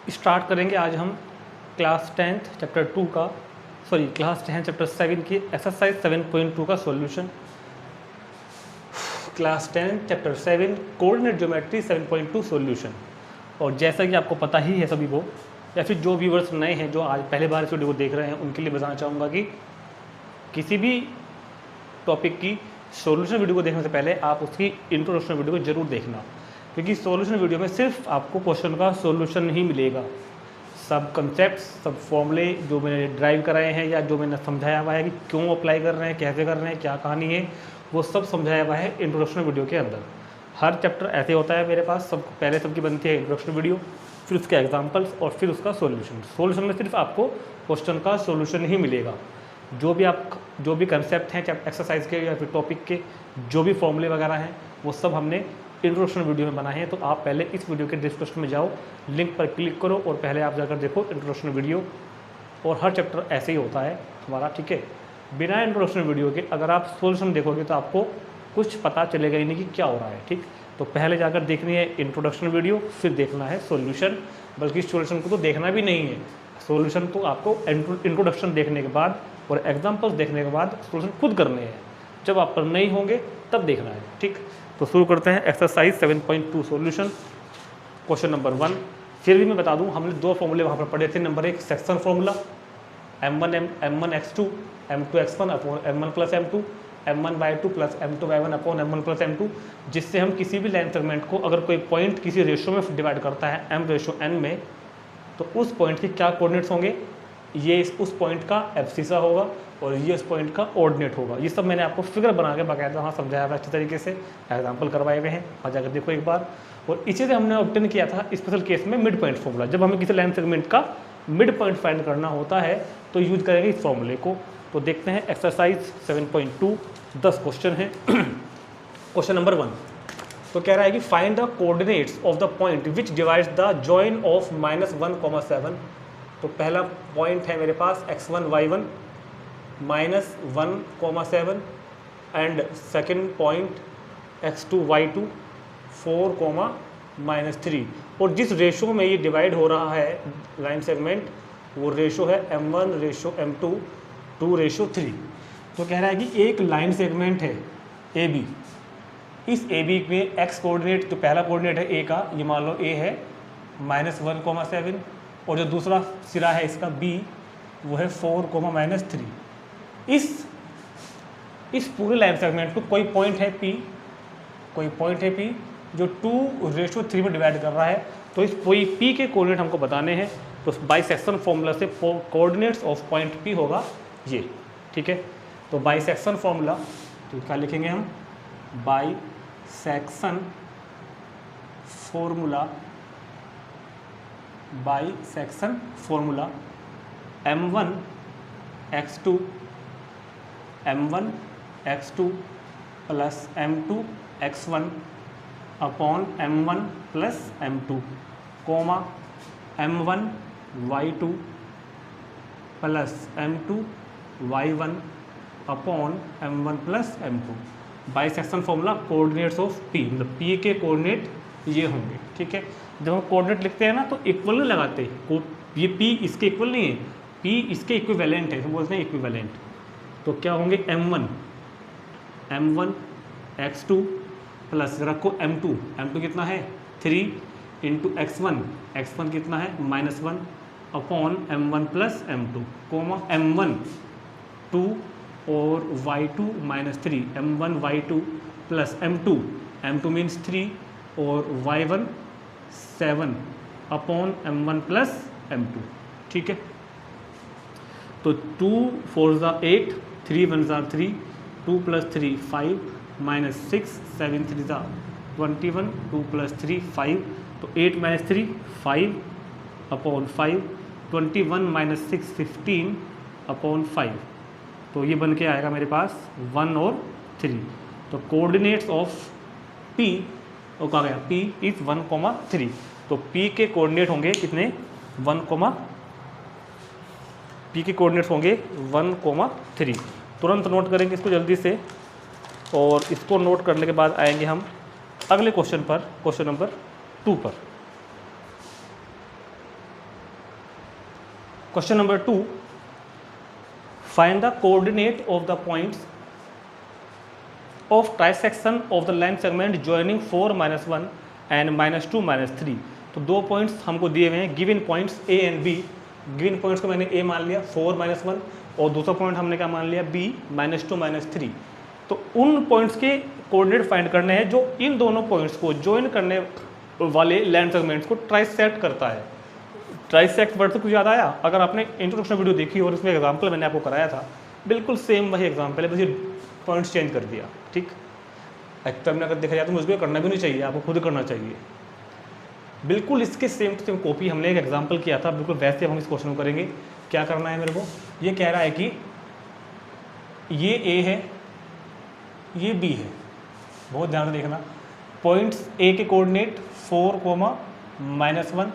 Start करेंगे आज हम क्लास 10th चैप्टर 2 का क्लास 10 चैप्टर 7 की एक्सरसाइज 7.2 का solution. Class 10 chapter 7 coordinate geometry 7.2 solution. और जैसा कि आपको पता ही है सभी को, या फिर जो व्यूवर्स नए हैं जो आज पहले बार इस वीडियो को देख रहे हैं, उनके लिए बताना चाहूँगा कि किसी भी टॉपिक की सॉल्यूशन वीडियो को देखने से पहले आप उसकी इंट्रोडक्शन वीडियो को जरूर देखना, क्योंकि सॉल्यूशन वीडियो में सिर्फ आपको क्वेश्चन का सॉल्यूशन नहीं मिलेगा, सब कंसेप्ट, सब फॉर्मूले जो मैंने ड्राइव कराए हैं या जो मैंने समझाया हुआ है कि क्यों अप्लाई कर रहे हैं, कैसे कर रहे हैं, क्या कहानी है, वो सब समझाया हुआ है इंट्रोडक्शन वीडियो के अंदर। हर चैप्टर ऐसे होता है मेरे पास, सब पहले सबकी बनती है इंट्रोडक्शन वीडियो, फिर उसके एग्जाम्पल्स और फिर उसका सॉल्यूशन। सॉल्यूशन में सिर्फ आपको क्वेश्चन का सॉल्यूशन ही मिलेगा। जो भी कंसेप्ट हैं चाहे एक्सरसाइज के या फिर टॉपिक के, जो भी फॉर्मूले वगैरह हैं, वो सब हमने इंट्रोडक्शन वीडियो में बनाए हैं। तो आप पहले इस वीडियो के डिस्क्रिप्शन में जाओ, लिंक पर क्लिक करो और पहले आप जाकर देखो इंट्रोडक्शन वीडियो। और हर चैप्टर ऐसे ही होता है हमारा, ठीक है। बिना इंट्रोडक्शन वीडियो के अगर आप सॉल्यूशन देखोगे तो आपको कुछ पता चलेगा ही नहीं कि क्या हो रहा है, ठीक। तो पहले जाकर देखनी है इंट्रोडक्शन वीडियो, फिर देखना है सॉल्यूशन। बल्कि सॉल्यूशन को तो देखना भी नहीं है, सॉल्यूशन तो आपको इंट्रोडक्शन देखने के बाद और एग्जाम्पल्स देखने के बाद सॉल्यूशन खुद करने हैं। जब आप पर नहीं होंगे तब देखना है, ठीक। तो शुरू करते हैं एक्सरसाइज 7.2 सॉल्यूशन। क्वेश्चन नंबर 1, फिर भी मैं बता दूं, हमने दो फॉर्मूले वहाँ पर पढ़े थे। Number 1 section formula m1x2 m2x1 upon m1 plus m2 m1/2 plus m2/1 upon m1 plus m2, जिससे हम किसी भी लाइन सेगमेंट को अगर कोई पॉइंट किसी रेशो में डिवाइड करता है m/n में, तो उस पॉइंट के क्या कोऑर्डिनेट्स होंगे। ये उस पॉइंट का एब्सिसा होगा और ये उस पॉइंट का ऑर्डिनेट होगा। ये सब मैंने आपको फिगर बना के बाकायदा वहाँ समझाया हुआ अच्छी तरीके से, एग्जाम्पल करवाए हुए हैं, आ जाकर देखो एक बार। और इसी से हमने ऑब्टेन किया था स्पेशल केस में मिड पॉइंट फॉर्मूला। जब हमें किसी लाइन सेगमेंट का मिड पॉइंट फाइंड करना होता है तो यूज करेंगे इस फॉर्मूले को। तो देखते हैं एक्सरसाइज 7.2, 10 क्वेश्चन है। क्वेश्चन नंबर 1 तो कह रहा है कि find the coordinates of the point which divides the join of -1, 7। तो पहला पॉइंट है मेरे पास x1 y1 -1, 7 and second point x2 y2 4, -3। और जिस रेशो में ये डिवाइड हो रहा है लाइन सेगमेंट, वो रेशो है m1:m2 2:3। तो कह रहा है कि एक लाइन सेगमेंट है AB, इस AB में x कोऑर्डिनेट, तो पहला कोऑर्डिनेट है A का, ये मान लो A है -1, 7, और जो दूसरा सिरा है इसका B, वो है 4, -3। इस पूरे लाइन सेगमेंट को कोई पॉइंट है P जो 2:3 में डिवाइड कर रहा है। तो इस कोई P के कोऑर्डिनेट हमको बताने हैं। तो बाइसेक्शन फॉर्मूला से कोऑर्डिनेट्स ऑफ पॉइंट P होगा ये, ठीक है। तो बाइसेक्शन फॉर्मूला, तो क्या लिखेंगे हम, bisection formula m1x2 plus m2x1 upon m1 plus m2, comma m1y2 plus m2y1 upon m1 plus m2। Bisection formula coordinates of P, मतलब P के कोऑर्डिनेट ये होंगे, ठीक है। जब हम कोऑर्डिनेट लिखते हैं ना तो इक्वल नहीं लगाते, ये P इसके इक्वल नहीं है, P इसके इक्विवेलेंट है, तो बोलते हैं इक्विवेलेंट। तो क्या होंगे m1 x2 प्लस रखो m2 कितना है 3 इंटू x1 कितना है -1 upon m1 plus m2, comma m1 2 और y2 -3, m1 y2 plus m2 means 3 और y1 7 upon m1 plus m2, ठीक है। तो 2 4 8, 3 1 3, 2 + 3 5, -6 7 3 21, 2 + 3 5, तो 8 - 3 5 अपॉन 5, 21 - 6 15 अपॉन 5। तो ये बन के आएगा मेरे पास 1 और 3। तो कोऑर्डिनेट्स ऑफ P, वो कहा गया P इज 1, 3। तो P के कोऑर्डिनेट होंगे कितने, 1, 3। तुरंत नोट करेंगे इसको जल्दी से, और इसको नोट करने के बाद आएंगे हम अगले क्वेश्चन पर, क्वेश्चन नंबर 2 पर। Question number 2, find the coordinate of the points of trisection of the line segment joining 4 -1 and -2 -3। तो दो पॉइंट्स हमको दिए हुए हैं, given points A and B. Given points को मैंने ए मान लिया 4 -1, और दूसरा पॉइंट हमने क्या मान लिया बी -2 -3। तो उन पॉइंट्स के कोऑर्डिनेट फाइंड करने हैं जो इन दोनों पॉइंट्स को ज्वाइन करने वाले लाइन सेगमेंट्स को ट्राइसेक्ट करता है। ट्राइसेक्ट वर्ड से कुछ याद आया? अगर आपने इंट्रोडक्शन वीडियो देखी और इसमें एग्जाम्पल मैंने आपको कराया था, बिल्कुल सेम वही एग्जाम्पल है, बस ये पॉइंट्स चेंज कर दिया। ठीक, एक्चुअल में अगर देखा जाए तो मुझे करना भी नहीं चाहिए, आपको खुद करना चाहिए। बिल्कुल इसके सेम टू सेम कॉपी हमने एक एग्जाम्पल किया था, बिल्कुल वैसे हम इस क्वेश्चन को करेंगे। क्या करना है मेरे को? ये कह रहा है कि ये ए है, ये बी है। बहुत ध्यान से देखना, पॉइंट्स ए के कोऑर्डिनेट 4, -1,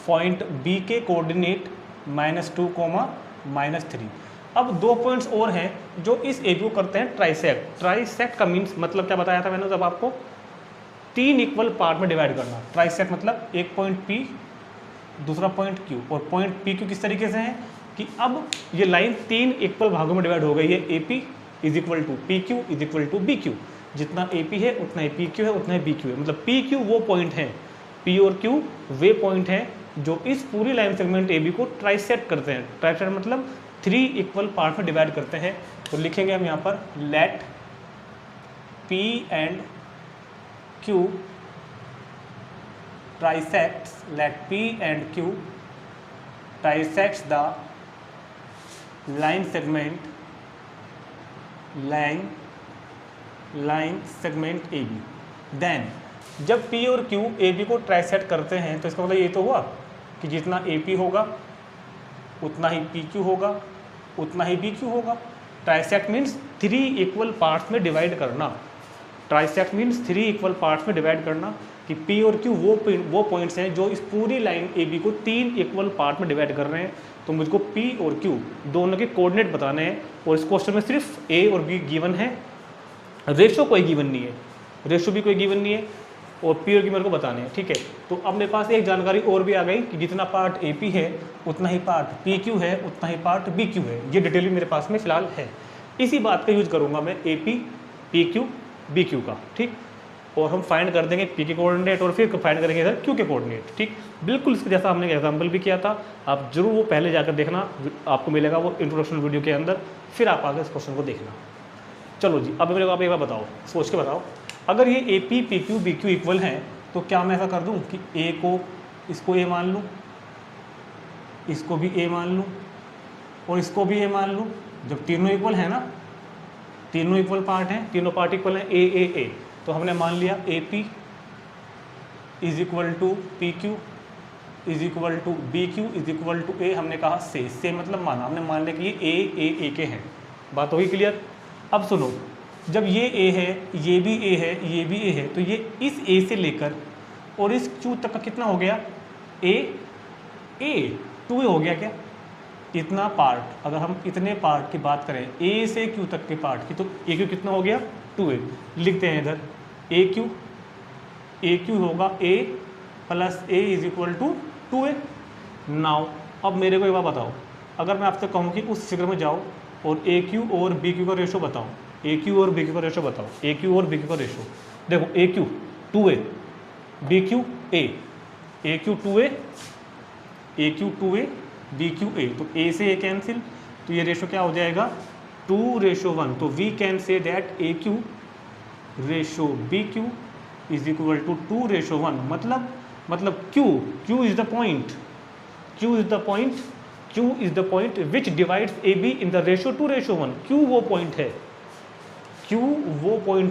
पॉइंट बी के कोऑर्डिनेट -2, -3। अब दो पॉइंट्स और हैं जो इस ए बी को करते हैं ट्राइसेक्ट। ट्राइसेक्ट का मीन्स मतलब क्या बताया था मैंने जब आपको? 3 इक्वल पार्ट में डिवाइड करना। ट्राइसेक्ट मतलब एक पॉइंट पी, दूसरा पॉइंट क्यू, और पॉइंट पी क्यू किस तरीके से है कि अब ये लाइन 3 इक्वल भागों में डिवाइड हो गई है। A P is equal to P Q is equal to B Q. जितना ए पी है उतना ही पी क्यू है, उतना ही बी क्यू है। मतलब पी क्यू वो पॉइंट हैं, पी और क्यू वे पॉइंट हैं जो इस पूरी लाइन सेगमेंट ए बी को ट्राइसेक्ट करते हैं। ट्राइसेक्ट मतलब 3 इक्वल पार्ट में डिवाइड करते हैं। तो लिखेंगे हम यहाँ पर let P and Q trisects, let P and Q trisects the line segment segment A B. Then जब पी और क्यू ए बी को ट्राइसेक्ट करते हैं तो इसका मतलब ये तो हुआ कि जितना ए पी होगा उतना ही पी क्यू होगा, उतना ही बी क्यू होगा। ट्राइसेक्ट मीन्स 3 इक्वल पार्ट्स में डिवाइड करना। ट्राइसेक्ट मीन्स 3 इक्वल पार्ट्स में डिवाइड करना कि पी और क्यू वो पॉइंट्स हैं जो इस पूरी लाइन ए बी को 3 इक्वल पार्ट में डिवाइड कर रहे हैं। तो मुझको पी और क्यू दोनों के कोऑर्डिनेट बताने हैं, और इस क्वेश्चन में सिर्फ ए और बी गिवन है, रेशो कोई गिवन नहीं है, रेशो भी कोई गिवन नहीं है, और पी और क्यू मेरे को बताने हैं। ठीक है, तो अब मेरे पास एक जानकारी और भी आ गई कि जितना पार्ट ए पी है उतना ही पार्ट पी क्यू है, उतना ही पार्ट बी क्यू है। ये डिटेल भी मेरे पास में फिलहाल है। इसी बात का यूज करूंगा मैं A P Q B Q का। ठीक, और हम फाइंड कर देंगे पी के कोऑर्डिनेट और फिर फाइंड करेंगे इधर क्यू के कोऑर्डिनेट। ठीक, बिल्कुल इसके जैसा हमने एग्जाम्पल भी किया था, आप जरूर वो पहले जाकर देखना, आपको मिलेगा वो इंट्रोडक्शन वीडियो के अंदर, फिर आप आगे इस क्वेश्चन को देखना। चलो जी, अब मेरे को आप एक बार बताओ, सोच के बताओ, अगर ये A P P Q B Q equal हैं तो क्या मैं ऐसा कर दूं कि ए को इसको ए मान लूं, इसको भी ए मान लूं, और इसको भी ए मान लूं? जब तीनों इक्वल है ना, तीनों इक्वल पार्ट हैं, तीनों पार्ट इक्वल हैं, ए, तो हमने मान लिया A P is equal to P Q is equal to B Q is equal to A. हमने कहा से मतलब माना, हमने मान लिया कि ये ए के हैं। बात होगी क्लियर? अब सुनो, जब ये ए है, ये भी ए है, ये भी ए है, तो ये इस ए से लेकर और इस क्यू तक का कितना हो गया? ए 2 हो गया क्या? इतना पार्ट, अगर हम इतने पार्ट की बात करें ए से क्यू तक के पार्ट की, तो ए क्यू कितना हो गया? 2a। लिखते हैं इधर ए क्यू होगा a plus A is equal to 2a। Now अब मेरे को एक बात बताओ, अगर मैं आपसे कहूँ कि उस फिगर में जाओ और ए क्यू और बी क्यू का रेशो बताओ, ए क्यू और बी क्यू का रेशो बताओ, ए क्यू और बी क्यू का रेशो देखो, A Q 2a, B Q A Q 2a, A Q 2a, B Q A, तो ए से ए कैंसिल, तो ये रेशो क्या हो जाएगा? 2:1। तो we can say that A Q ratio B Q is equal to 2:1। मतलब Q is the point, Q is the point which divides A B in the ratio 2:1। Q वो point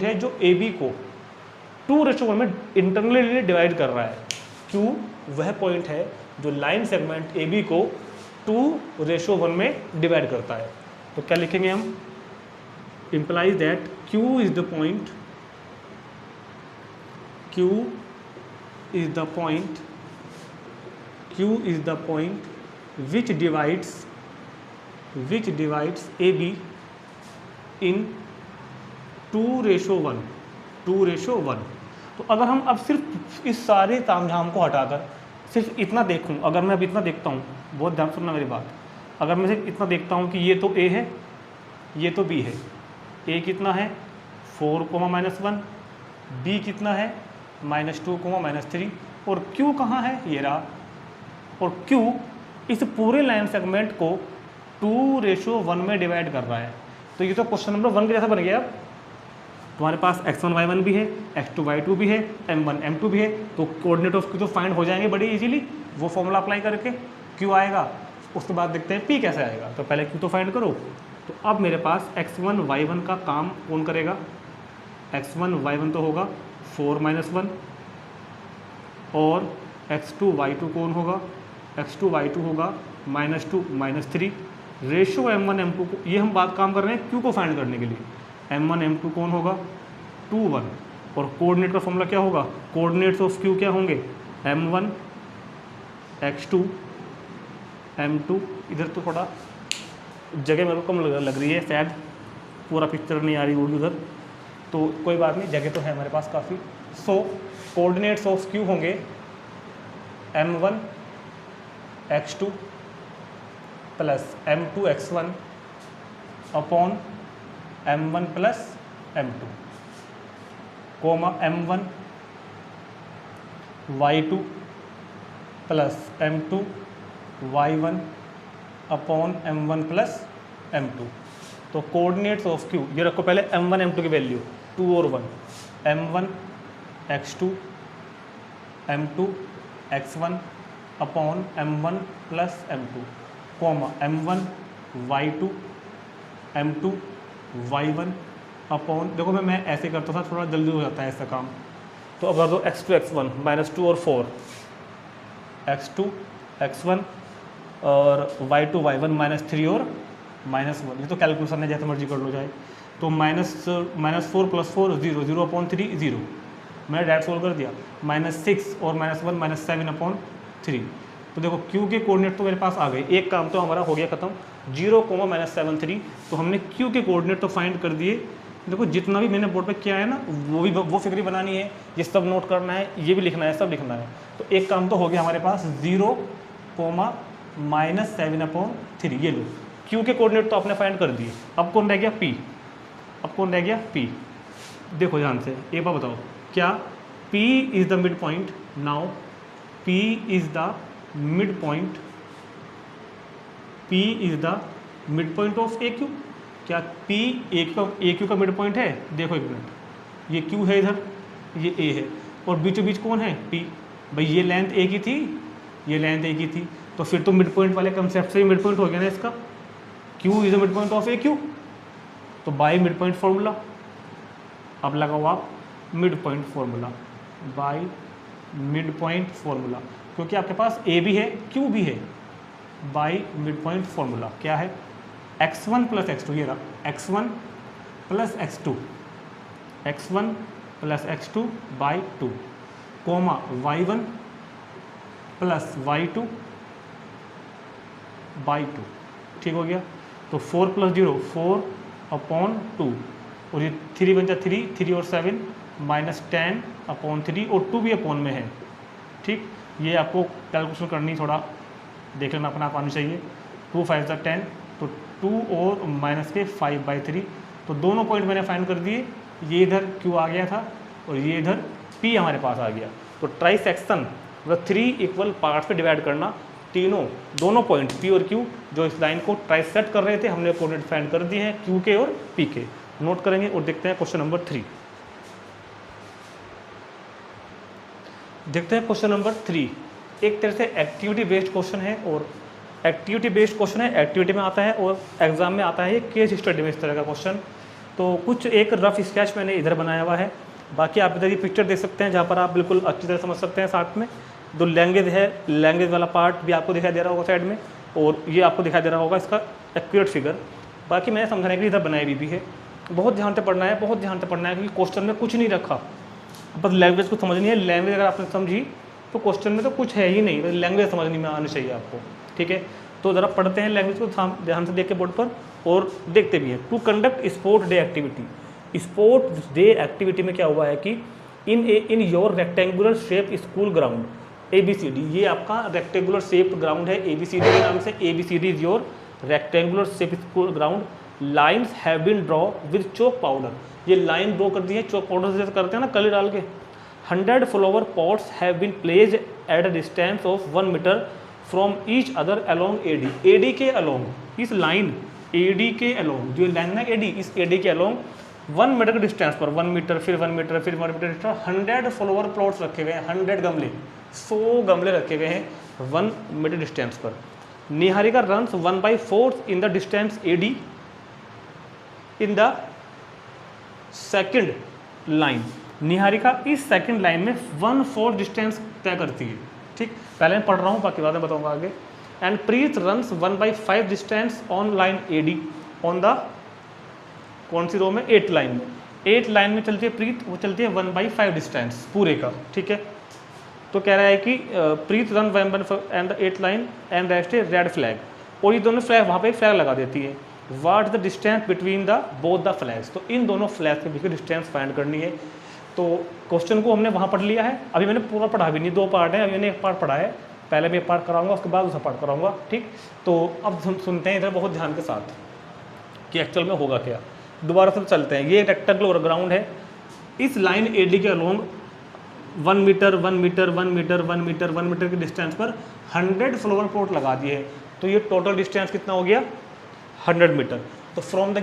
है जो ए बी को 2:1 में इंटरनली डिवाइड कर रहा है। Q वह पॉइंट है जो लाइन सेगमेंट ए बी को 2:1 में डिवाइड करता है। तो क्या लिखेंगे हम? implies that Q is the point which divides AB in 2:1। तो अगर हम अब सिर्फ इस सारे तामझाम को हटाकर सिर्फ इतना देखूं, अगर मैं अब इतना देखता हूँ, बहुत ध्यान सुनना मेरी बात, अगर मैं सिर्फ इतना देखता हूँ कि ये तो ए है, ये तो बी है, ए कितना है 4, -1, बी कितना है -2, -3, और क्यू कहाँ है, ये रहा। और क्यू इस पूरे लाइन सेगमेंट को 2:1 में डिवाइड कर रहा है। तो ये तो क्वेश्चन नंबर 1 के जैसा बन गया। अब तुम्हारे पास x1 y1 भी है, x2 y2 भी है, m1 m2 भी है, तो कोऑर्डिनेट ऑफ क्यू तो फाइंड हो जाएंगे बड़ी इजीली, वो फॉर्मूला अप्लाई करके क्यू आएगा। उसके बाद देखते हैं p कैसे आएगा। तो पहले क्यू तो फाइंड करो। तो अब मेरे पास x1 y1 का काम कौन करेगा, x1 y1 तो होगा 4 -1, और x2 y2 कौन होगा, x2 y2 होगा -2 -3। रेशियो m1 m2 को, ये हम बात काम कर रहे हैं क्यू को फाइंड करने के लिए, m1 m2 कौन होगा 2 1, और कोऑर्डिनेट का फॉर्मूला क्या होगा, कोऑर्डिनेट्स ऑफ क्यू क्या होंगे m1 x2 m2। इधर तो थोड़ा जगह मेरे को कम लग रही है, शायद पूरा पिक्चर नहीं आ रही होगी उधर, तो कोई बात नहीं, जगह तो है हमारे पास काफ़ी। सो कोऑर्डिनेट्स ऑफ क्यू होंगे m1 x2 plus m2 x1 upon m1 plus m2, comma m1 y2 plus m2 y1 upon m1 plus m2। तो कोऑर्डिनेट्स ऑफ क्यू ये रखो पहले m1 m2 की वैल्यू 2 और 1, m1 x2 m2 x1 upon m1 plus m2, comma m1 y2 m2 y1 upon, देखो मैं ऐसे करता था, थोड़ा जल्दी हो जाता है ऐसा काम। तो अब कर दो x2 x1 -2 और 4, x2 x1 और y2 y1 -3 और -1। ये तो कैलकुलेशन है, जैसे मर्जी कर लो जाए। तो -4 + 4 0, 0/3 0, मैंने डायरेक्ट सोल्व कर दिया। -6 और -1 -7/3। तो देखो क्यू के कोऑर्डिनेट तो मेरे पास आ गए, एक काम तो हमारा हो गया खत्म, 0, -7/3। तो हमने क्यू के कोऑर्डिनेट तो फाइंड कर दिए। देखो जितना भी मैंने बोर्ड पे किया है ना, वो फिक्री बनानी है, ये सब नोट करना है, ये भी लिखना है, सब लिखना है। तो एक काम तो हो गया हमारे पास, 0, -7/3। ये लो, क्यू के कोऑर्डिनेट तो आपने फाइंड कर दिए। अब कौन रह गया पी, अब कौन रह गया पी। देखो ध्यान से एक बार बताओ, क्या P is the mid point, now P is the mid point, P is the mid point of A Q. क्या P ए क्यू का मिड पॉइंट है? देखो एक मिनट, ये Q है इधर, ये A है, और बीचों बीच कौन है P। भाई ये लेंथ A की थी, ये लेंथ A की थी, तो फिर तो मिड पॉइंट वाले कंसेप्ट से ही मिड पॉइंट हो गया ना इसका। Q is the mid point of A Q, तो बाय मिड पॉइंट फॉर्मूला। अब लगाओ आप mid point formula, by mid point formula, क्योंकि आपके पास ए भी है क्यू भी है। बाय मिड पॉइंट फॉर्मूला क्या है, x1 + x2, ये रहा x1 + x2, x1 + x2 by 2, comma y1 + y2 by 2। ठीक हो गया। तो 4 + 0 4/2, और ये 3 बन जाए 3, 3 और 7 -10/3, और 2 भी अपॉन में है। ठीक, ये आपको कैलकुलेशन करनी थोड़ा देख लेना, अपना आप आनी चाहिए। 2 5 = 10, तो 2 और -5/3। तो दोनों पॉइंट मैंने फाइंड कर दिए, ये इधर Q आ गया था और ये इधर P हमारे पास आ गया। तो ट्राई सेक्शन मतलब 3 इक्वल पार्ट्स पे डिवाइड करना, दोनों पॉइंट P और Q जो इस लाइन को ट्राइसेक्ट कर रहे थे, हमने कोऑर्डिनेट फाइंड कर दिए हैं Q के और P के। नोट करेंगे और देखते हैं क्वेश्चन नंबर 3। देखते हैं क्वेश्चन नंबर 3। एक तरह से एक्टिविटी बेस्ड क्वेश्चन है, और एक्टिविटी बेस्ड क्वेश्चन है, एक्टिविटी में आता है और एग्जाम में आता है केस स्टडी में इस तरह का क्वेश्चन। तो कुछ एक रफ स्केच मैंने इधर बनाया हुआ है, बाकी आप इधर ये पिक्चर देख सकते हैं जहाँ पर आप बिल्कुल अच्छी तरह समझ सकते हैं। साथ में जो लैंग्वेज है, लैंग्वेज वाला पार्ट भी आपको दिखाई दे रहा होगा साइड में, और ये आपको दिखाई दे रहा होगा इसका एक्यूरेट फिगर। बाकी मैंने समझाने के लिए इधर बनाई भी है। बहुत ध्यान से पढ़ना है, बहुत ध्यान से पढ़ना है, क्योंकि क्वेश्चन में कुछ नहीं रखा, बस लैंग्वेज को समझनी है। लैंग्वेज अगर आपने समझी तो क्वेश्चन में तो कुछ है ही नहीं, लैंग्वेज समझनी में आनी चाहिए आपको। ठीक है, तो ज़रा पढ़ते हैं लैंग्वेज को ध्यान से देख के बोर्ड पर, और देखते भी हैं। To conduct sport day activity. Sport day activity में क्या हुआ है कि in your rectangular shape school ground ABCD, ये आपका रेक्टेंगुलर शेप ग्राउंड है ABCD के नाम से। ABCD is your rectangular shape ground, lines have been draw with chalk powder, ये लाइन ड्रॉ कर दी है चॉक पाउडर से, करते हैं ना कलर डाल के। 100 flower pots have been placed at a distance of 1 metre from each other along AD, AD के अलोंग, इस लाइन एडी के अलोंग, जो लाइन है एडी, इस एडी के अलोंग 1 मीटर के डिस्टेंस पर, 1 मीटर फिर 1 मीटर फिर 1 मीटर डिस्टेंस, 100 फ्लावर प्लॉट्स रखे हुए हैं, 100 गमले, 100 गमले रखे हुए हैं 1 मीटर डिस्टेंस पर। Niharika runs 1/4 in the distance AD in the second line, Niharika इस सेकंड लाइन में 1/4 डिस्टेंस तय करती है। ठीक, पहले मैं पढ़ रहा हूँ, बाकी बातें बताऊंगा आगे। And Preet runs 1/5 distance on line AD on the, कौन सी रो में, 8 लाइन में, 8 लाइन में चलती है प्रीत, वो चलती है 1/5 डिस्टेंस पूरे का। ठीक है, तो कह रहा है कि Preet run 1/5 and 8 line and rest a red flag, और ये दोनों फ्लैग वहाँ पे फ्लैग लगा देती है। What the distance between the both the flags, तो इन दोनों फ्लैग के बीच की डिस्टेंस फाइंड करनी है। तो क्वेश्चन को हमने वहाँ पढ़ लिया है, अभी मैंने पूरा पढ़ा भी नहीं, 2 पार्ट है, अभी मैंने 1 पार्ट पढ़ा है, पहले मैं 1 पार्ट कराऊंगा, उसके बाद दूसरा पार्ट कराऊंगा। ठीक, तो अब सुनते हैं इधर बहुत ध्यान के साथ कि एक्चुअल में होगा क्या। दोबारा से चलते हैं, ये रेक्टेंगुलर ग्राउंड है, इस लाइन एडी के along 1 metre 1 metre 1 metre 1 metre 1 metre के डिस्टेंस पर 100 फ्लावर पॉट लगा दिए है, तो ये टोटल डिस्टेंस कितना हो गया, 100 मीटर। तो फ्रॉम द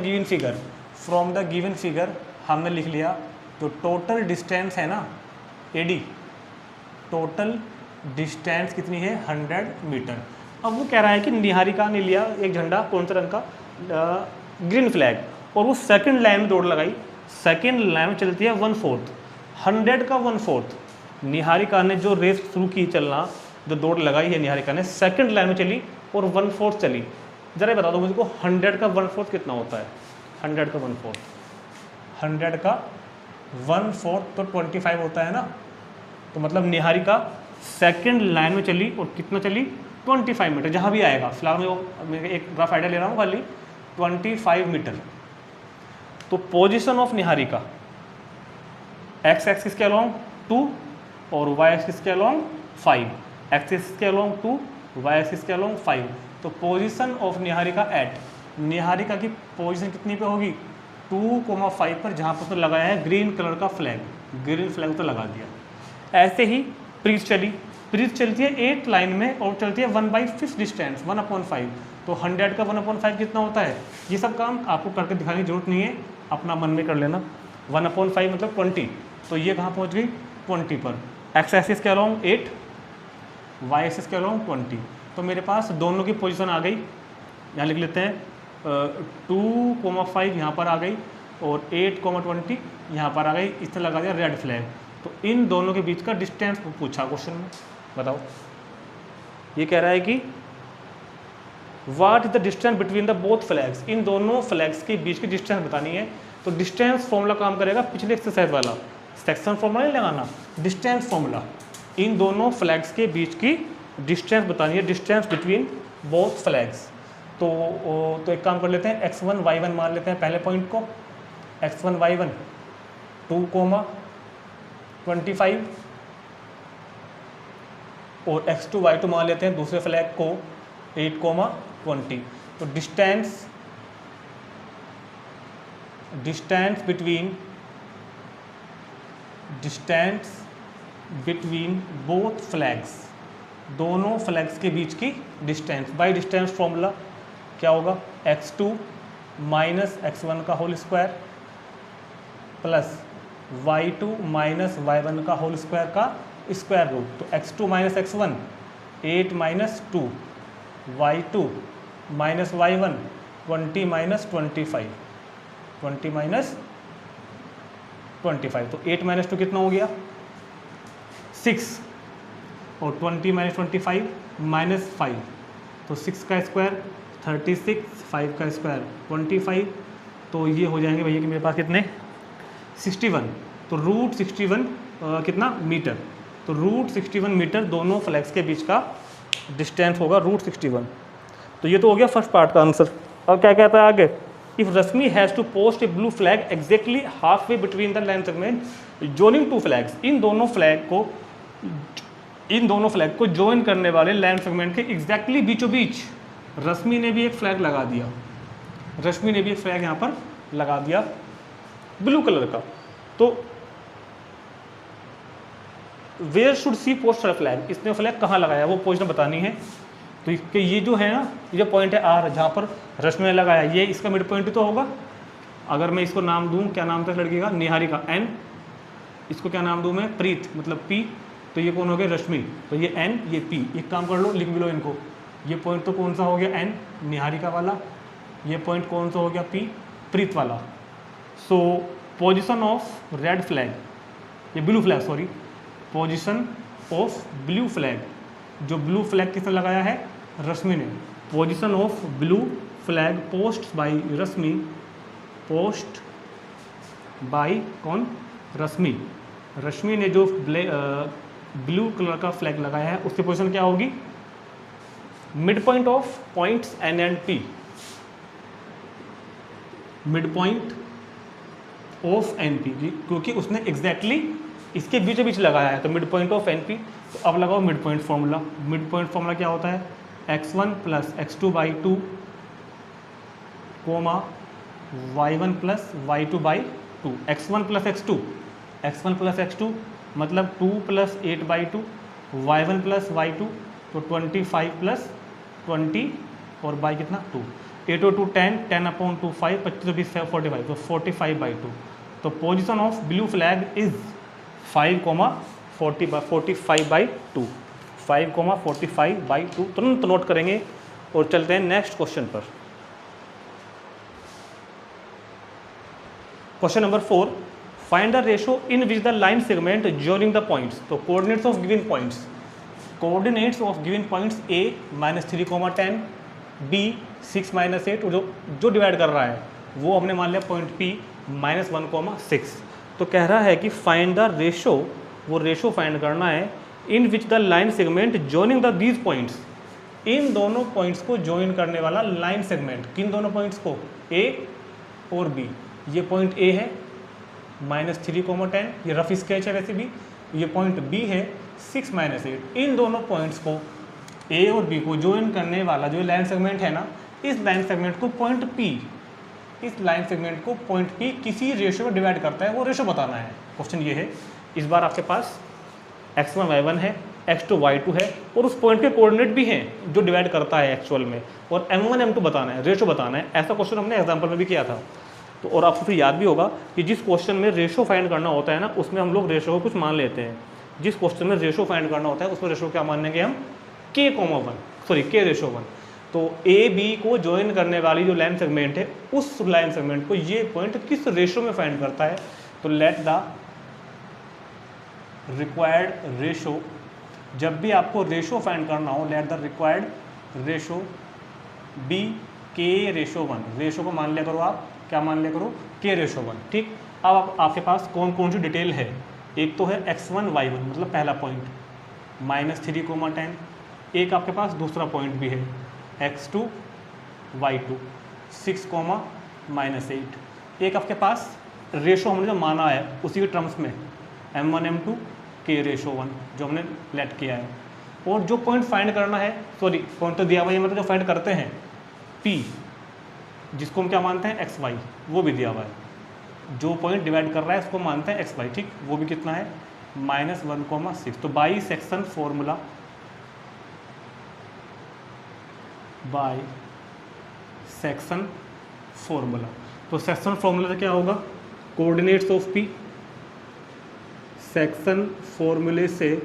गिवन फिगर हमने लिख लिया, तो टोटल डिस्टेंस है ना एडी, टोटल डिस्टेंस कितनी है, 100 मीटर। अब वो कह रहा है कि निहारिका ने लिया एक झंडा, कौन सा रंग का, ग्रीन फ्लैग, और वो सेकंड लाइन में दौड़ लगाई, सेकंड लाइन में चलती है 1/4, 100 का 1/4। निहारिका ने जो रेस शुरू की चलना, जो दौड़ लगाई है निहारिका ने, सेकंड लाइन में चली और 1/4 चली। जरा बता दो मुझको 100 का 1/4 कितना होता है, 100 का 1/4, 100 का 1/4 तो 25 होता है ना। तो मतलब निहारिका सेकंड लाइन में चली और कितना चली, 25 मीटर, जहाँ भी आएगा, फिलहाल मैं एक रफ आइडिया ले रहा हूँ खाली, 25 मीटर। तो position of Niharika X axis के अलोंग 2 और वाई एक्सिस के अलोंग 5, एक्स एक्सिस के अलोंग 2, वाई एक्सिस के अलोंग 5। तो position of Niharika at, Niharika की पोजीशन कितनी पे होगी, 2,5 पर, जहाँ पर तो लगाया है ग्रीन कलर का फ्लैग, ग्रीन फ्लैग तो लगा दिया। ऐसे ही प्रीत चलती है 8 लाइन में और चलती है 1/5 डिस्टेंस, 1/5। तो 100 का 1/5 कितना होता है, ये सब काम आपको करके दिखाने की जरूरत नहीं है, अपना मन में कर लेना। 1/5 मतलब 20, तो ये कहाँ पहुँच गई, 20 पर। एक्स एक्सिस के अलोंग 8, वाई एक्सिस के अलोंग 20। तो मेरे पास दोनों की पोजीशन आ गई, यहाँ लिख लेते हैं 2,5 यहाँ पर आ गई और 8,20 यहाँ पर आ गई, इसने लगा दिया रेड फ्लैग। तो इन दोनों के बीच का डिस्टेंस पूछा क्वेश्चन में, बताओ। ये कह रहा है कि what is the distance between the both flags, इन दोनों फ्लैग्स के बीच की डिस्टेंस बतानी है। तो डिस्टेंस फॉर्मूला काम करेगा पिछले एक्सरसाइज वाला, सेक्शन फॉर्मूला नहीं लगाना, डिस्टेंस फॉर्मूला। इन दोनों फ्लैग्स के बीच की डिस्टेंस बतानी है, डिस्टेंस बिटवीन बोथ फ्लैग्स। तो एक काम कर लेते हैं, x1 y1 मान लेते हैं पहले पॉइंट को, x1 y1 2,25 और x2 y2 मान लेते हैं दूसरे फ्लैग को 8,20। तो डिस्टेंस बिटवीन बोथ फ्लैग्स, दोनों फ्लैग्स के बीच की डिस्टेंस बाय डिस्टेंस फॉर्मूला क्या होगा, x2 माइनस x1 का whole square plus y2 minus y1 का होल स्क्वायर का स्क्वायर रूट। तो x2 minus x1 8 minus 2, y2 minus y1 20 minus 25, 20 minus 25। तो 8 माइनस 2 कितना हो गया 6 और 20 माइनस 25 माइनस 5, तो 6 का स्क्वायर 36, 5 का स्क्वायर 25। तो ये हो जाएंगे भैया कि मेरे पास कितने 61। तो रूट 61 कितना मीटर, तो रूट 61 मीटर दोनों फ्लैग्स के बीच का डिस्टेंस होगा रूट 61। तो ये तो हो गया फर्स्ट पार्ट का आंसर। अब क्या कहता है आगे, if Rashmi has to post a blue flag exactly half way between the line segment joining two flags, इन दोनों फ्लैग को ज्वाइन करने वाले लाइन सेगमेंट के एग्जैक्टली बीचों बीच रश्मि ने भी एक फ्लैग लगा दिया, रश्मि ने भी एक फ्लैग यहाँ पर लगा दिया ब्लू कलर का। तो where should she post flag, इसने फ्लैग कहाँ लगाया वो पोजिशन बतानी है। तो इसके ये जो है ना, ये पॉइंट है आर, जहाँ पर रश्मि ने लगाया, ये इसका मिड पॉइंट तो होगा। अगर मैं इसको नाम दूँ, क्या नाम था इस लड़की का, निहारिका, एन, इसको क्या नाम दूँ मैं, प्रीत मतलब पी, तो ये कौन हो गया, रश्मि, तो ये एन, ये पी। एक काम कर लो, लिख भी लो इनको। ये पॉइंट तो कौन सा हो गया, एन, निहारिका वाला। ये पॉइंट कौन सा हो गया, पी, प्रीत वाला। So position of red flag, ये blue flag, sorry, position of blue flag, जो ब्लू फ्लैग किसने लगाया है, रश्मि ने। Position of blue flag post by Rashmi, post by कौन, रश्मि। रश्मि ने जो ब्लू कलर का फ्लैग लगाया है उसकी पोजीशन क्या होगी, mid point of points N and P, mid point of N P, क्योंकि उसने एग्जैक्टली इसके बीच बीच लगाया है, तो mid point of N P. तो अब लगाओ mid point formula. Mid point formula क्या होता है, x1 plus x2 by 2 comma y1 plus y2 by 2, x1 plus x2, x1 plus x2 मतलब 2 plus 8 by 2, y1 plus y2 तो 25 plus 20 और by कितना 2, 8 और 2 10, 10 अपॉन 2 5, 25 20 45, तो 45 बाई 2। तो position of blue flag is 5,45 by 2, 5,45 by 2 तुरंत note करेंगे। और चलते हैं नेक्स्ट क्वेश्चन पर। Question number 4, find the ratio in which the line segment joining the points. तो coordinates of given points, coordinates of given points a -3,10, b 6 - 8, और जो divide कर रहा है वो हमने मान लिया पॉइंट p -1,6। तो कह रहा है कि फाइंड द रेशो, वो रेशो फाइंड करना है in which the line segment joining the these points, इन दोनों पॉइंट्स को जॉइन करने वाला लाइन सेगमेंट, किन दोनों पॉइंट्स को, a और b। ये पॉइंट a है -3,10, ये रफ स्केच है वैसे भी। ये पॉइंट b है 6 - 8। इन दोनों पॉइंट्स को a और b को जॉइन करने वाला जो लाइन सेगमेंट है ना, इस लाइन सेगमेंट को पॉइंट p, इस लाइन सेगमेंट को पॉइंट p किसी रेशो में डिवाइड करता है, वो रेशो बताना है। क्वेश्चन ये है। इस बार आपके पास x1 y1 है, x2 y2 है, और उस पॉइंट के कोऑर्डिनेट भी हैं जो डिवाइड करता है एक्चुअल में, और m1 m2 बताना है, रेशो बताना है। ऐसा क्वेश्चन हमने एग्जाम्पल में भी किया था। तो और आपको फिर याद भी होगा कि जिस क्वेश्चन में रेशो फाइंड करना होता है ना, उसमें हम लोग रेशो को कुछ मान लेते हैं। जिस क्वेश्चन में रेशो फाइंड करना होता है उसमें रेशो क्या मानेंगे हम, k रेशो 1। तो ए बी को ज्वाइन करने वाली जो लाइन सेगमेंट है, उस लाइन सेगमेंट को ये पॉइंट किस रेशो में फाइंड करता है। तो लेट द रिक्वायर्ड रेशो, जब भी आपको रेशो फाइंड करना हो, let the required ratio be k ratio 1। Ratio को मान लिया करो आप, क्या मान लिया करो, k रेशो 1। ठीक, अब आपके पास कौन कौन सी डिटेल है। एक तो है x1 y1 मतलब पहला पॉइंट -3,10, एक आपके पास दूसरा पॉइंट भी है x2 y2 6, -8। एक आपके पास रेशो हमने जो माना है उसी के टर्म्स में m1 m2 k रेशो 1 जो हमने लेट किया है। और जो पॉइंट फाइंड करना है, सॉरी पॉइंट तो दिया हुआ है, मतलब जो फाइंड करते हैं p, जिसको हम क्या मानते हैं xy, वो भी दिया हुआ है। जो पॉइंट डिवाइड कर रहा है उसको मानते हैं xy। ठीक, वो भी कितना है -1,6। तो by section formula, by section formula, तो सेक्शन फॉर्मूला से क्या होगा, कोऑर्डिनेट्स ऑफ पी, सेक्शन फॉर्मूले से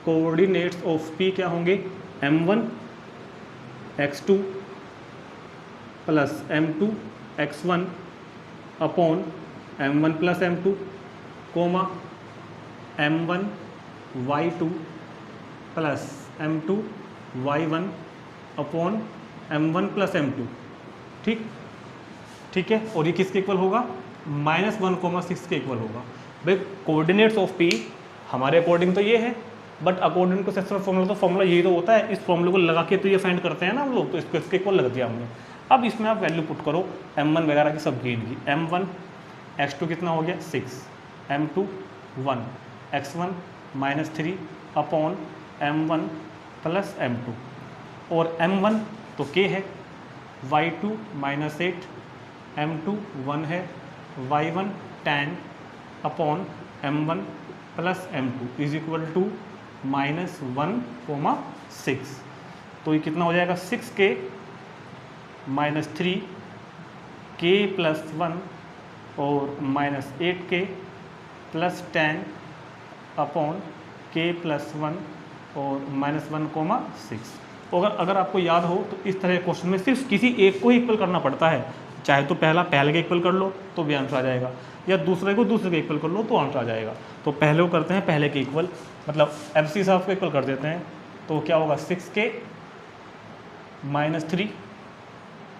कोऑर्डिनेट्स ऑफ पी क्या होंगे, m1 x2 plus m2 x1 upon m1 plus m2 comma m1 y2 plus m2 y1 upon m1 plus m2। ठीक, ठीक है। और ये किसके इक्वल होगा, -1,6 के इक्वल होगा। भाई कोऑर्डिनेट्स ऑफ p हमारे अकॉर्डिंग तो ये है, but according to section formula तो फॉर्मूला यही तो होता है। इस फॉर्मूले को लगा के तो ये फाइंड करते हैं ना हम लोग, तो इसको इसके इक्वल लग दिया हमने। अब इसमें आप वैल्यू पुट करो m1 वगैरह की सब गेन की। m1 x2 कितना हो गया 6, m2 1, x1 -3 upon m1 plus m2, और m1 तो k है, y2 -8, m2 1 है, y1 10 upon m1 plus m2 is equal to -1,6। तो ये कितना हो जाएगा 6k -3 k + 1 और -8k + 10 अपॉन k + 1 और -1,6। अगर आपको याद हो तो इस तरह के क्वेश्चन में सिर्फ किसी एक को ही इक्वल करना पड़ता है, चाहे तो पहले के इक्वल कर लो तो भी आंसर आ जाएगा, या दूसरे को दूसरे के इक्वल कर लो तो आंसर आ जाएगा। तो पहले को करते हैं पहले के इक्वल, मतलब FC साहब को इक्वल कर देते हैं। तो क्या होगा 6k -3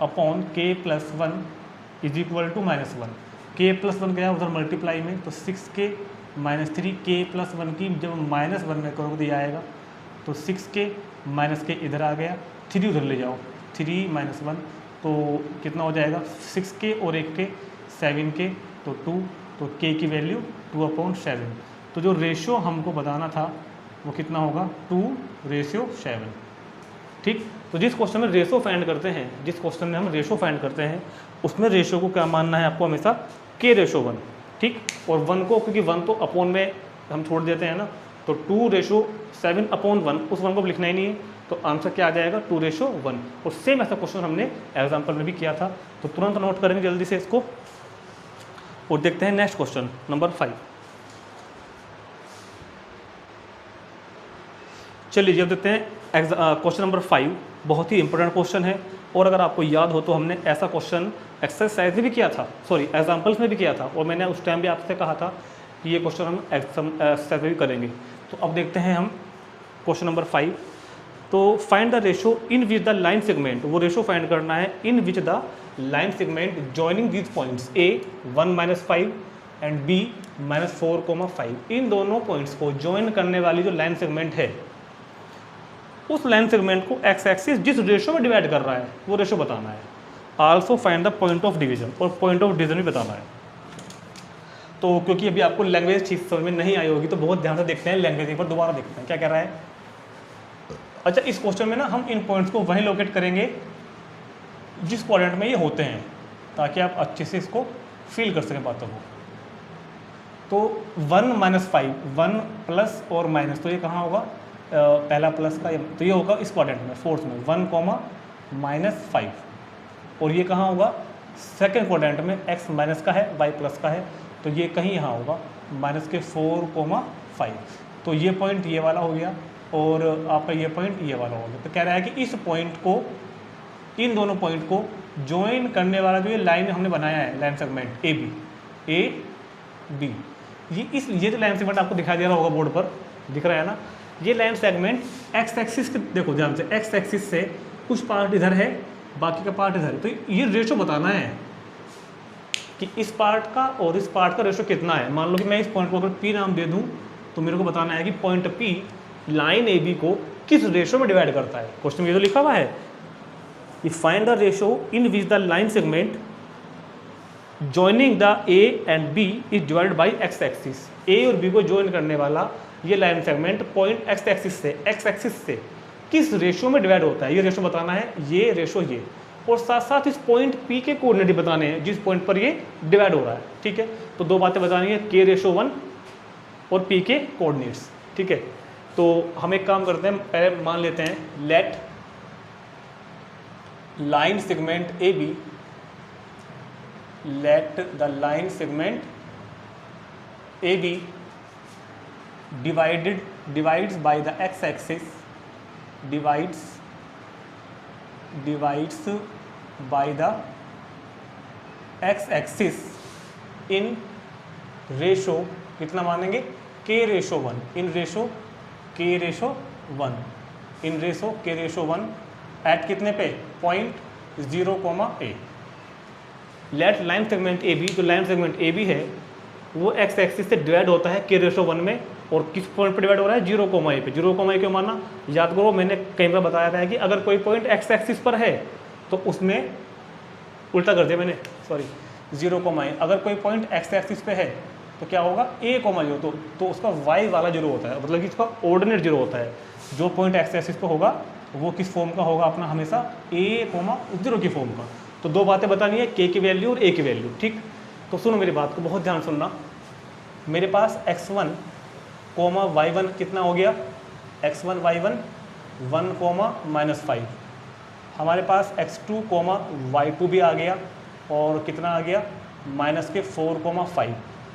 upon k + 1 is equal to -1। k + 1 गया उधर मल्टीप्लाई में, तो 6k -3 k + 1 की जब -1 में करोगे तो ये आएगा, तो 6k -k इधर आ गया, 3 उधर ले जाओ, 3 - 1 तो कितना हो जाएगा 6k और 1k 7k, तो 2, तो k की वैल्यू 2/7। तो जो रेशियो हमको बताना था वो कितना होगा 2:7। ठीक, तो जिस क्वेश्चन में रेशियो फाइंड करते हैं, जिस क्वेश्चन में हम रेशियो फाइंड करते हैं उसमें रेशियो को क्या मानना है आपको हमेशा k:1। ठीक, और 1 को, क्योंकि 1 तो अपॉन में हम छोड़ देते हैं ना, तो 2:7/1 उस 1 को लिखना ही नहीं है, तो आंसर क्या आ जाएगा 2:1। और सेम ऐसा क्वेश्चन हमने एग्जाम्पल में भी किया था, तो तुरंत नोट करेंगे जल्दी से इसको और देखते हैं नेक्स्ट क्वेश्चन नंबर 5। चलिए जब देखते हैं क्वेश्चन नंबर 5, बहुत ही इंपॉर्टेंट क्वेश्चन है। और अगर आपको याद हो तो हमने ऐसा क्वेश्चन एक्सरसाइज में भी किया था, सॉरी एग्जाम्पल्स में भी किया था, और मैंने उस टाइम भी आपसे कहा था कि ये क्वेश्चन हम एक्सरसाइज में भी करेंगे। तो अब देखते हैं हम क्वेश्चन नंबर 5। तो find the ratio in which the line segment, वो रेशो फाइंड करना है in which the line segment joining these points A 1 - 5 and B -4,5, इन दोनों पॉइंट्स को ज्वाइन करने वाली जो लाइन सेगमेंट है उस लाइन सेगमेंट को एक्स एक्सिस जिस रेशो में डिवाइड कर रहा है वो रेशो बताना है। Also find the point of division, और पॉइंट ऑफ डिवीजन भी बताना है। तो क्योंकि अभी आपको लैंग्वेज ठीक समझ में नहीं आई होगी तो बहुत ध्यान से देखते हैं, लैंग्वेज एक बार दोबारा देखते हैं क्या कह रहा है। अच्छा, इस क्वेश्चन में ना हम इन पॉइंट्स को वहीं लोकेट करेंगे जिस क्वाड्रेंट में ये होते हैं, ताकि आप अच्छे से इसको फील कर सकें बातों को। तो 1 - 5, 1 प्लस और माइनस, तो ये कहाँ होगा पहला प्लस का, तो ये होगा इस क्वाड्रेंट में फोर्थ में 1, -5, और ये कहाँ होगा सेकेंड क्वाड्रेंट में x माइनस का है y प्लस का है, तो ये कहीं यहाँ होगा -4,5। तो ये पॉइंट ये वाला हो गया और आपका ये पॉइंट ये वाला हो गया। तो कह रहा है कि इस पॉइंट को, इन दोनों पॉइंट को ज्वाइन करने वाला जो ये लाइन हमने बनाया है, लाइन सेगमेंट ए बी, ये जो लाइन सेगमेंट आपको दिखाई दे रहा होगा बोर्ड पर, दिख रहा है ना, ये लाइन सेगमेंट एक्स एक्सिस के, देखो ध्यान से, एक्स एक्सिस से कुछ पार्ट इधर है, बाकी का पार्ट इधर है। तो ये रेशो बताना है कि इस पार्ट का और इस पार्ट का रेशो कितना है। मान लो कि मैं इस पॉइंट को अगर P नाम दे दूं तो मेरे को बताना है कि पॉइंट P लाइन AB को किस रेशो में डिवाइड करता है। क्वेश्चन में ये तो लिखा हुआ है कि find the ratio in which the line segment joining the A and B is divided by x axis. A और B को ज्वाइन करने वाला ये line segment point x axis से किस रेशो में डिवाइड होता है, ये रेशो बताना है, ये रेशो ये, और साथ साथ इस पॉइंट P के कोऑर्डिनेट बताने हैं जिस पॉइंट पर ये डिवाइड हो रहा है। ठीक है, तो दो बातें बतानी है, k:1 और P के कोऑर्डिनेट्स। ठीक है, तो हम एक काम करते हैं, पहले मान लेते हैं let line segment AB, let the line segment AB divides by the x axis, divides by the x axis in ratio, कितना मानेंगे k:1, in ratio k:1, in ratio k:1 at कितने पे point 0,a। Let line segment AB, जो line segment AB है वो x axis से divide होता है k:1 में, और किस पॉइंट पर डिवाइड हो रहा है 0,a पे। 0,a क्यों माना, याद करो मैंने कई बार बताया था कि अगर कोई पॉइंट x एक्सिस पर है तो उसमें उल्टा कर दिया मैंने, सॉरी 0,a, अगर कोई पॉइंट x एक्सिस पे है तो क्या होगा a,0, तो उसका y वाला 0 होता है, मतलब कि इसका ऑर्डिनेट 0 होता है। जो पॉइंट x एक्सिस पे होगा वो किस फॉर्म का होगा अपना, हमेशा a, 0 की फॉर्म का। तो दो बातें बतानी है, k की वैल्यू और a की वैल्यू, ठीक। तो सुनो मेरी बात को, बहुत ध्यान सुनना। मेरे पास x1, y1 कितना हो गया, x1 y1 1, -5। हमारे पास x2, y2 भी आ गया, और कितना आ गया, -4, 5।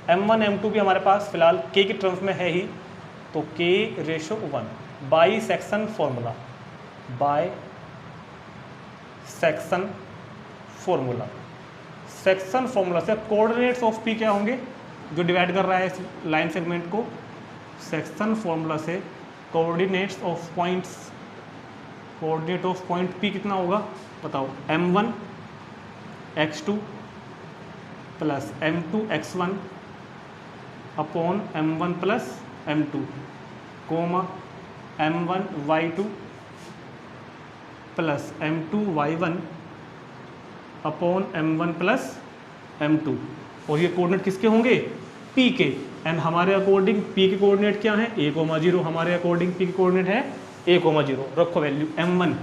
m1 m2 भी हमारे पास फिलहाल k की टर्म्स में है ही, तो k/1 by section formula, by section formula. Section formula से कोऑर्डिनेट्स ऑफ p क्या होंगे, जो डिवाइड कर रहा है इस लाइन सेगमेंट को, सेक्शन फॉर्मूला से coordinates of points, coordinate of point p कितना होगा बताओ, m1 x2 plus m2 x1 upon m1 plus m2, m1 y2 plus m2 y1 upon m1 plus m2। और ये कोऑर्डिनेट किसके होंगे, p के। एंड हमारे अकॉर्डिंग p के कोऑर्डिनेट क्या है, a, 0। हमारे अकॉर्डिंग p के कोऑर्डिनेट है a, 0। रखो value m1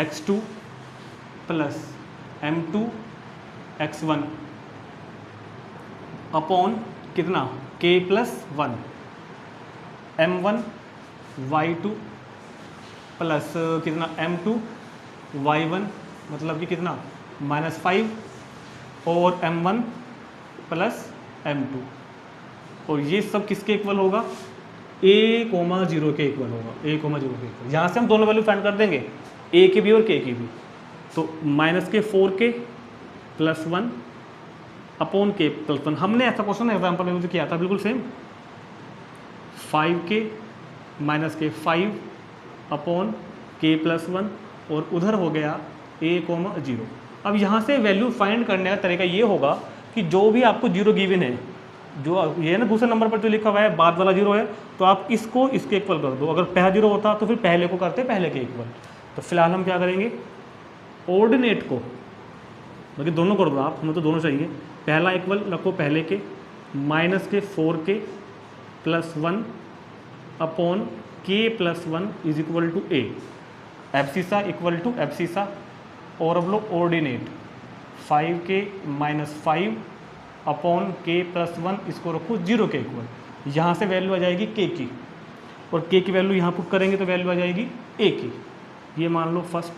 x2 plus m2 x1 upon कितना, k+1, m1 y2 प्लस कितना, m2 y1 मतलब कि कितना, -5, और m1 प्लस m2। और ये सब किसके इक्वल होगा, a, 0 के इक्वल होगा, a, 0 के इक्वल। यहाँ से हम दोनों वैल्यू फाइंड कर देंगे, a की भी और k की भी। तो -4k + 1 अपॉन k + 1। हमने ऐसा क्वेश्चन एग्जाम्पल में किया था, बिल्कुल सेम। 5k - 5 अपॉन k + 1, और उधर हो गया a, 0। अब यहाँ से वैल्यू फाइंड करने का तरीका ये होगा कि जो भी आपको 0 गिवन है, जो ये है ना दूसरे नंबर पर जो लिखा हुआ है बाद वाला 0 है, तो आप इसको इसके इक्वल कर दो। अगर पहला 0 होता तो फिर पहले को करते पहले के इक्वल। तो फिलहाल हम क्या करेंगे, ऑर्डिनेट को मतलब दोनों कर दो आप, हमें तो दोनों चाहिए। पहला इक्वल रखो पहले के, -4k + 1 upon k + 1 = a, abscissa = abscissa. और अब लो ऑर्डिनेट, 5k - 5 अपॉन k + 1, इसको रखो 0 के इक्वल। यहाँ से वैल्यू आ जाएगी k की, और k की वैल्यू यहाँ पुट करेंगे तो वैल्यू आ जाएगी a की। ये मान लो फर्स्ट।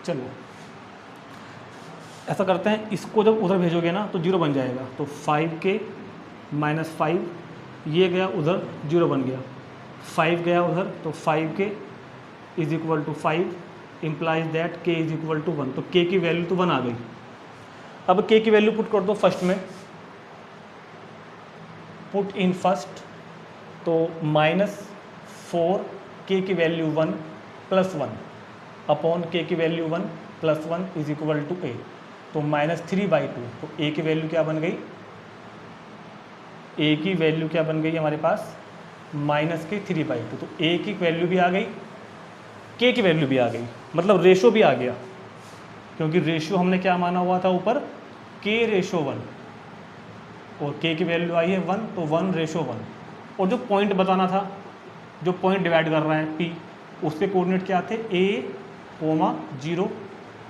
चलो ऐसा करते हैं, इसको जब उधर भेजोगे ना तो 0 बन जाएगा। तो 5k - 5 ये गया उधर, 0 बन गया। 5 गया उधर, तो 5k = 5 इम्प्लाइज दैट k = 1। तो k की वैल्यू तो 1 आ गई। अब k की वैल्यू पुट कर दो फर्स्ट में, पुट इन फर्स्ट। तो -4k की वैल्यू 1 + 1 अपॉन k की वैल्यू 1 + 1 = a। तो -3/2। तो a की वैल्यू क्या बन गई, a की वैल्यू क्या बन गई हमारे पास, -3/2। तो a की वैल्यू भी आ गई, k की वैल्यू भी आ गई, मतलब रेशो भी आ गया। क्योंकि रेशियो हमने क्या माना हुआ था ऊपर, k/1, और k की वैल्यू आई है 1, तो 1/1। और जो पॉइंट बताना था, जो पॉइंट डिवाइड कर रहा है p, उसके कोऑर्डिनेट क्या थे, a, 0,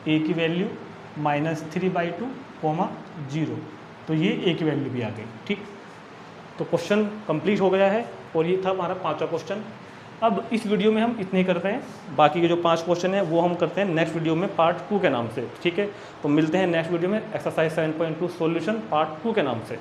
a की वैल्यू -3/2, 0। तो ये a की वैल्यू भी आ गई, ठीक। तो क्वेश्चन कंप्लीट हो गया है, और ये था हमारा 5वां क्वेश्चन। अब इस वीडियो में हम इतने ही करते हैं, बाकी के जो 5 क्वेश्चन हैं वो हम करते हैं नेक्स्ट वीडियो में पार्ट 2 के नाम से, ठीक है। तो मिलते हैं नेक्स्ट वीडियो में एक्सरसाइज 7.2 सॉल्यूशन पार्ट 2 के नाम से।